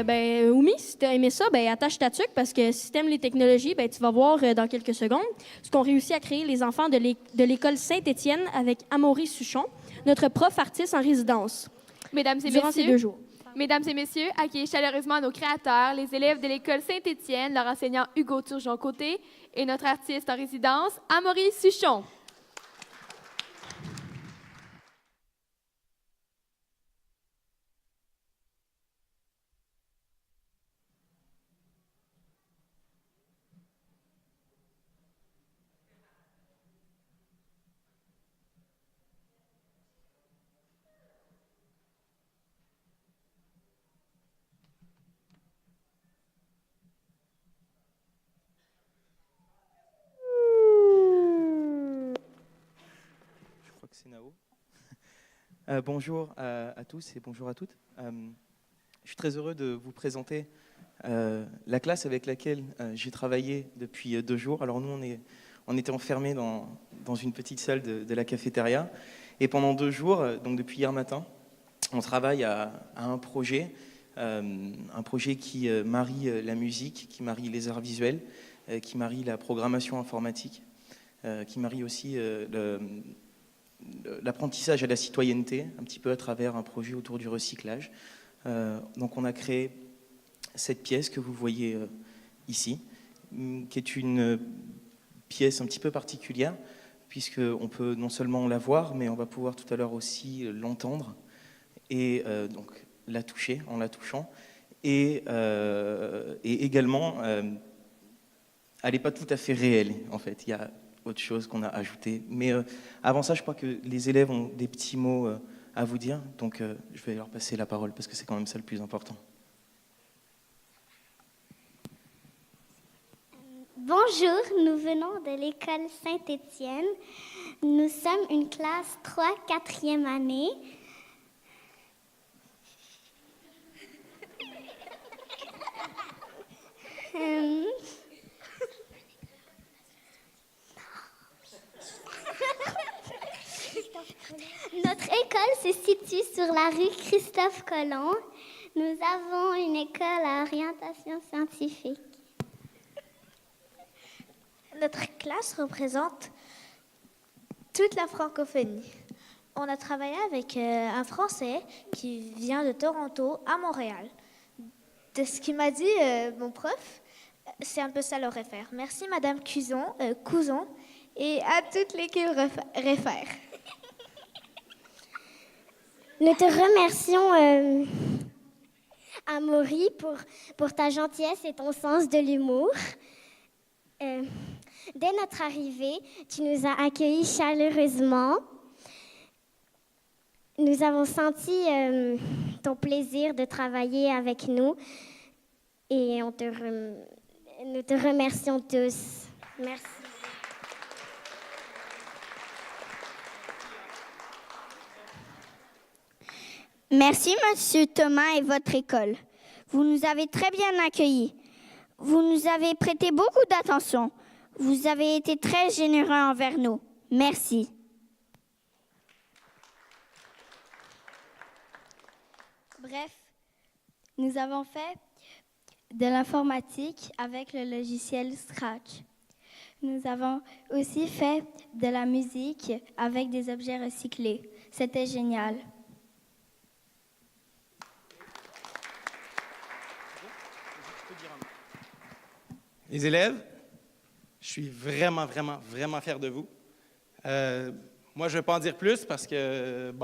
Oumi, si tu as aimé ça, attache ta tuque parce que si tu aimes les technologies, tu vas voir dans quelques secondes ce qu'ont réussi à créer les enfants de l'école Saint-Étienne avec Amaury Suchon, notre prof artiste en résidence, Mesdames et durant ces messieurs, 2 jours. Mesdames et messieurs, accueillez chaleureusement nos créateurs, les élèves de l'école Saint-Étienne, leur enseignant Hugo Turgeon-Côté et notre artiste en résidence, Amaury Suchon. Je crois que c'est Nao. Bonjour à tous et bonjour à toutes. Je suis très heureux de vous présenter la classe avec laquelle j'ai travaillé depuis 2 jours. Alors nous, on était enfermés dans une petite salle de la cafétéria. Et pendant 2 jours, donc depuis hier matin, on travaille à un projet qui marie la musique, qui marie les arts visuels, qui marie la programmation informatique, qui marie aussi l'apprentissage à la citoyenneté, un petit peu à travers un projet autour du recyclage. Donc on a créé cette pièce que vous voyez ici, qui est une pièce un petit peu particulière, puisqu'on peut non seulement la voir, mais on va pouvoir tout à l'heure aussi l'entendre, et donc la toucher en la touchant, et également, elle n'est pas tout à fait réelle, en fait. Il y a autre chose qu'on a ajouté. Mais avant ça, je crois que les élèves ont des petits mots à vous dire. Donc, je vais leur passer la parole parce que c'est quand même ça le plus important. Bonjour, nous venons de l'école Saint-Étienne. Nous sommes une classe 3, 4e année. Notre école se situe sur la rue Christophe-Colomb. Nous avons une école à orientation scientifique. Notre classe représente toute la francophonie. On a travaillé avec un Français qui vient de Toronto à Montréal. De ce qu'il m'a dit, mon prof, c'est un peu ça le réfère. Merci Madame Couson et à toute l'équipe réfère. Nous te remercions, Amaury, pour ta gentillesse et ton sens de l'humour. Dès notre arrivée, tu nous as accueillis chaleureusement. Nous avons senti ton plaisir de travailler avec nous et nous te remercions tous. Merci. Merci, Monsieur Thomas et votre école. Vous nous avez très bien accueillis. Vous nous avez prêté beaucoup d'attention. Vous avez été très généreux envers nous. Merci. Bref, nous avons fait de l'informatique avec le logiciel Scratch. Nous avons aussi fait de la musique avec des objets recyclés. C'était génial. Les élèves, je suis vraiment fier de vous. Moi, je ne vais pas en dire plus parce que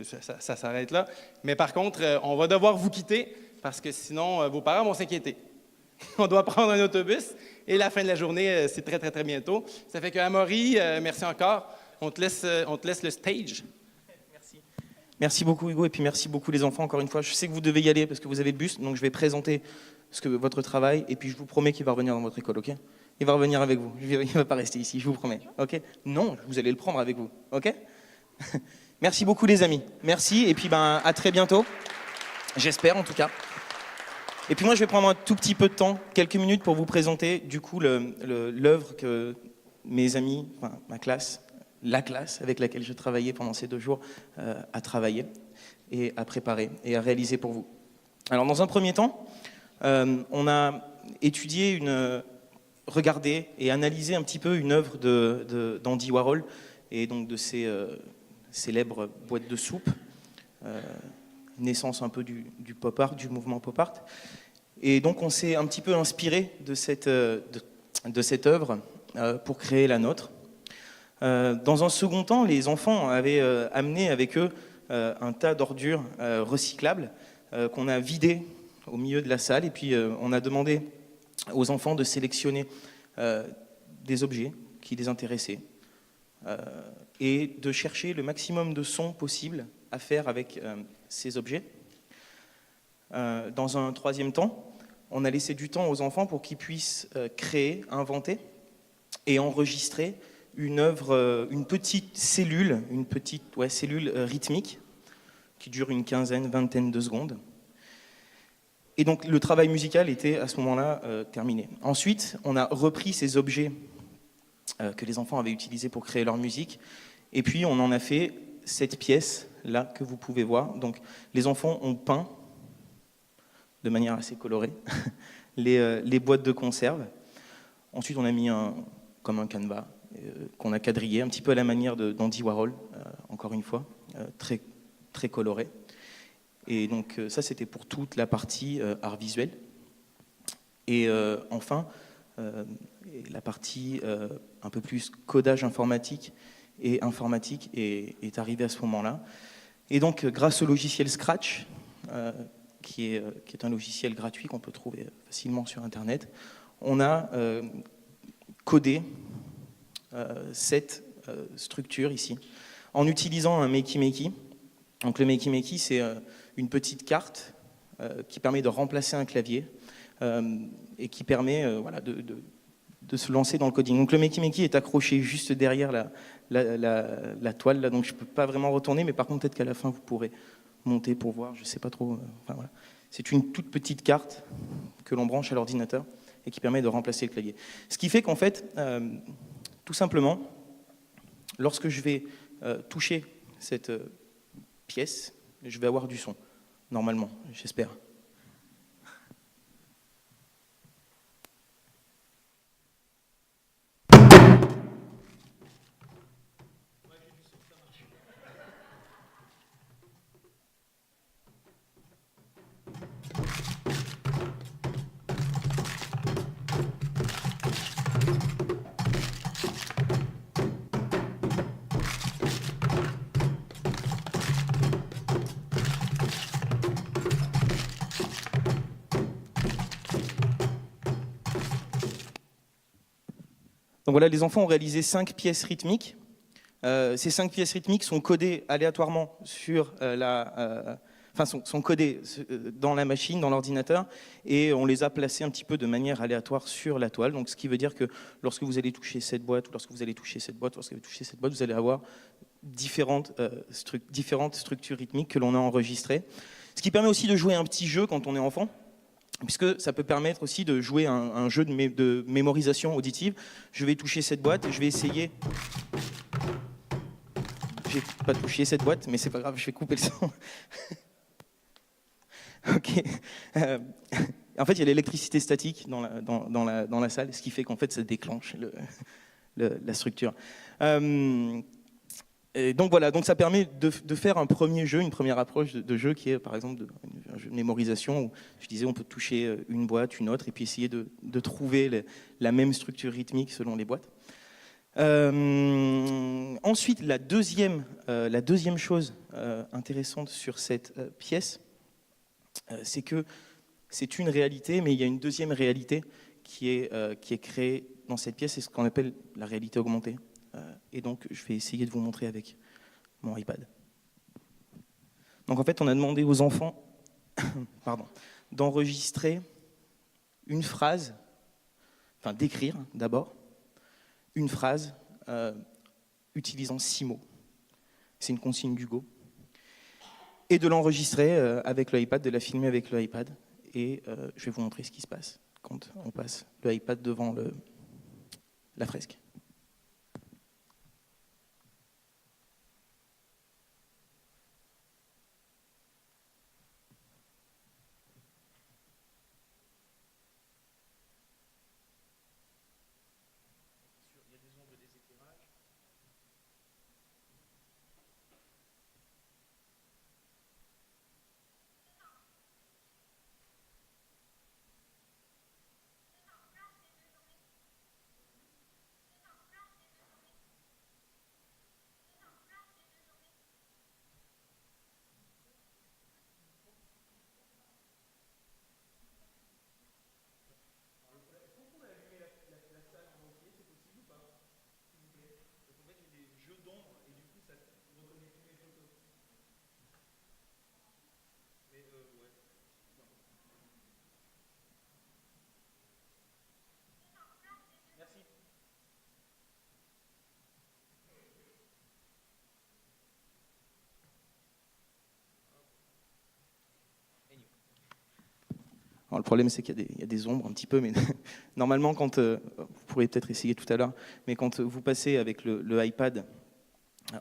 ça s'arrête là. Mais par contre, on va devoir vous quitter parce que sinon, vos parents vont s'inquiéter. On doit prendre un autobus et la fin de la journée, c'est très bientôt. Ça fait que Amaury, merci encore. On te laisse le stage. Merci beaucoup Hugo et puis merci beaucoup les enfants encore une fois. Je sais que vous devez y aller parce que vous avez le bus, donc je vais présenter votre travail et puis je vous promets qu'il va revenir dans votre école, ok? Il va revenir avec vous, il ne va pas rester ici, je vous promets, ok? Non, vous allez le prendre avec vous, ok? Merci beaucoup les amis, merci et puis à très bientôt, j'espère en tout cas. Et puis moi je vais prendre un tout petit peu de temps, quelques minutes pour vous présenter du coup l'œuvre que mes amis, enfin ma classe, la classe avec laquelle je travaillais pendant ces 2 jours, a travaillé et a préparé et a réalisé pour vous. Alors, dans un premier temps, on a étudié, regardé et analysé un petit peu une œuvre d'Andy Warhol et donc de ses célèbres boîtes de soupe, naissance un peu du pop art, du mouvement pop art. Et donc, on s'est un petit peu inspiré de cette œuvre pour créer la nôtre. Dans un second temps, les enfants avaient amené avec eux un tas d'ordures recyclables qu'on a vidées au milieu de la salle. Et puis, on a demandé aux enfants de sélectionner des objets qui les intéressaient et de chercher le maximum de sons possible à faire avec ces objets. Dans un troisième temps, on a laissé du temps aux enfants pour qu'ils puissent créer, inventer et enregistrer une œuvre, une petite cellule rythmique qui dure une quinzaine, vingtaine de secondes. Et donc le travail musical était à ce moment-là terminé. Ensuite, on a repris ces objets que les enfants avaient utilisés pour créer leur musique, et puis on en a fait cette pièce-là que vous pouvez voir. Donc les enfants ont peint de manière assez colorée les boîtes de conserve. Ensuite, on a mis comme un canevas qu'on a quadrillé, un petit peu à la manière d'Andy Warhol, encore une fois, très, très coloré. Et donc ça, c'était pour toute la partie art visuel. Et enfin, la partie un peu plus codage informatique est arrivée à ce moment-là. Et donc, grâce au logiciel Scratch, qui est un logiciel gratuit qu'on peut trouver facilement sur Internet, on a codé cette structure ici, en utilisant un Makey. Donc le Makey, c'est une petite carte qui permet de remplacer un clavier et qui permet de se lancer dans le coding. Donc le Makey est accroché juste derrière la toile, là, donc je ne peux pas vraiment retourner, mais par contre peut-être qu'à la fin vous pourrez monter pour voir, je ne sais pas trop. Voilà. C'est une toute petite carte que l'on branche à l'ordinateur et qui permet de remplacer le clavier. Ce qui fait qu'en fait, tout simplement, lorsque je vais toucher cette pièce, je vais avoir du son, normalement, j'espère. Donc voilà, les enfants ont réalisé 5 pièces rythmiques. Ces 5 pièces rythmiques sont codées aléatoirement sont codées dans la machine, dans l'ordinateur, et on les a placées un petit peu de manière aléatoire sur la toile. Donc, ce qui veut dire que lorsque vous allez toucher cette boîte, ou lorsque vous allez toucher cette boîte, vous allez avoir différentes structures rythmiques que l'on a enregistrées. Ce qui permet aussi de jouer un petit jeu quand on est enfant, puisque ça peut permettre aussi de jouer un jeu de mémorisation auditive. Je vais toucher cette boîte, je vais essayer... J'ai pas touché cette boîte, mais c'est pas grave, je vais couper le son. Ok. En fait, il y a l'électricité statique dans la salle, ce qui fait qu'en fait, ça déclenche la structure. Et donc voilà, donc ça permet de faire un premier jeu, une première approche de jeu qui est par exemple un jeu de mémorisation où je disais on peut toucher une boîte, une autre et puis essayer de trouver la même structure rythmique selon les boîtes. Ensuite, la deuxième chose intéressante sur cette pièce, c'est que c'est une réalité, mais il y a une deuxième réalité qui est créée dans cette pièce, c'est ce qu'on appelle la réalité augmentée. Et donc, je vais essayer de vous montrer avec mon iPad. Donc, en fait, on a demandé aux enfants d'enregistrer une phrase, enfin d'écrire d'abord, une phrase utilisant 6 mots. C'est une consigne d'Hugo. Et de l'enregistrer avec le iPad, de la filmer avec le iPad. Et je vais vous montrer ce qui se passe quand on passe le iPad devant la fresque. Alors, le problème, c'est qu'il y a des ombres un petit peu, mais normalement, quand vous pourrez peut-être essayer tout à l'heure, mais quand vous passez avec le iPad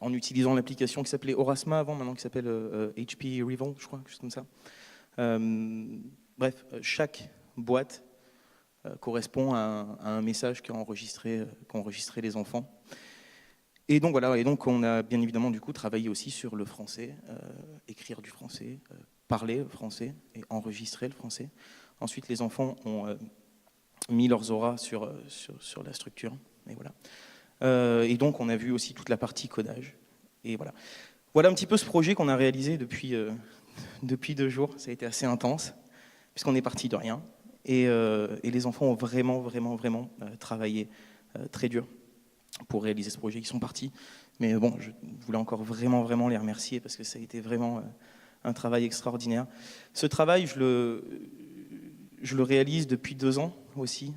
en utilisant l'application qui s'appelait Aurasma avant, maintenant qui s'appelle HP Revolve, je crois, quelque chose comme ça. Bref, chaque boîte correspond à un message qu'ont enregistré les enfants. Et donc voilà, on a bien évidemment du coup travaillé aussi sur le français, écrire du français, parler français et enregistrer le français. Ensuite, les enfants ont mis leurs auras sur la structure. Et voilà. Et donc, on a vu aussi toute la partie codage. Et voilà. Voilà un petit peu ce projet qu'on a réalisé depuis 2 jours. Ça a été assez intense, puisqu'on est parti de rien. Et les enfants ont vraiment travaillé très dur pour réaliser ce projet. Ils sont partis. Mais bon, je voulais encore vraiment les remercier, parce que ça a été vraiment un travail extraordinaire. Ce travail, je le réalise depuis 2 ans aussi,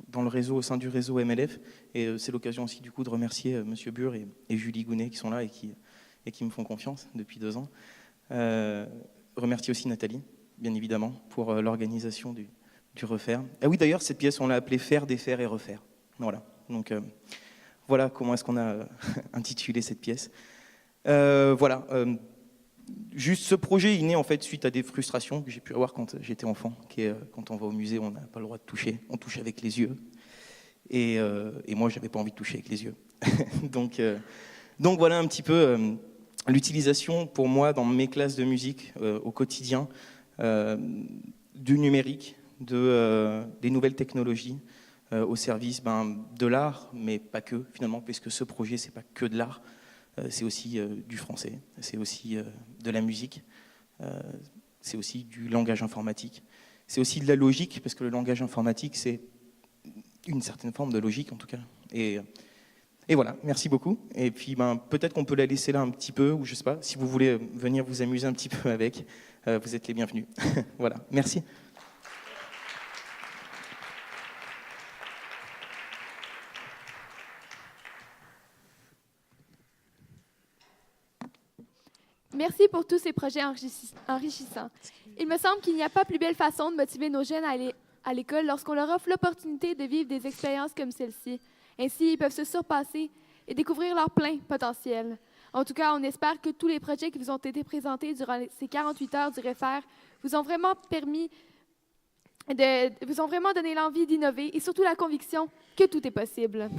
dans le réseau, au sein du réseau MLF. Et c'est l'occasion aussi du coup de remercier Monsieur Bure et Julie Gounet qui sont là et qui me font confiance depuis 2 ans. Remercier aussi Nathalie, bien évidemment, pour l'organisation du refaire. Ah oui, d'ailleurs, cette pièce, on l'a appelée Faire, défaire et refaire. Voilà. Donc voilà comment est-ce qu'on a intitulé cette pièce. Voilà. Juste ce projet, il naît en fait suite à des frustrations que j'ai pu avoir quand j'étais enfant, qui est quand on va au musée, on n'a pas le droit de toucher, on touche avec les yeux. Et moi, j'avais pas envie de toucher avec les yeux. donc voilà un petit peu l'utilisation pour moi dans mes classes de musique au quotidien du numérique, des nouvelles technologies au service de l'art, mais pas que finalement, puisque ce projet, c'est pas que de l'art. C'est aussi du français, c'est aussi de la musique, c'est aussi du langage informatique, c'est aussi de la logique, parce que le langage informatique, c'est une certaine forme de logique en tout cas. Et voilà, merci beaucoup. Et puis peut-être qu'on peut la laisser là un petit peu, ou je sais pas, si vous voulez venir vous amuser un petit peu avec, vous êtes les bienvenus. Voilà, merci. Merci pour tous ces projets enrichissants. Il me semble qu'il n'y a pas plus belle façon de motiver nos jeunes à aller à l'école lorsqu'on leur offre l'opportunité de vivre des expériences comme celle-ci. Ainsi, ils peuvent se surpasser et découvrir leur plein potentiel. En tout cas, on espère que tous les projets qui vous ont été présentés durant ces 48 heures du REFER vous ont vraiment donné l'envie d'innover et surtout la conviction que tout est possible.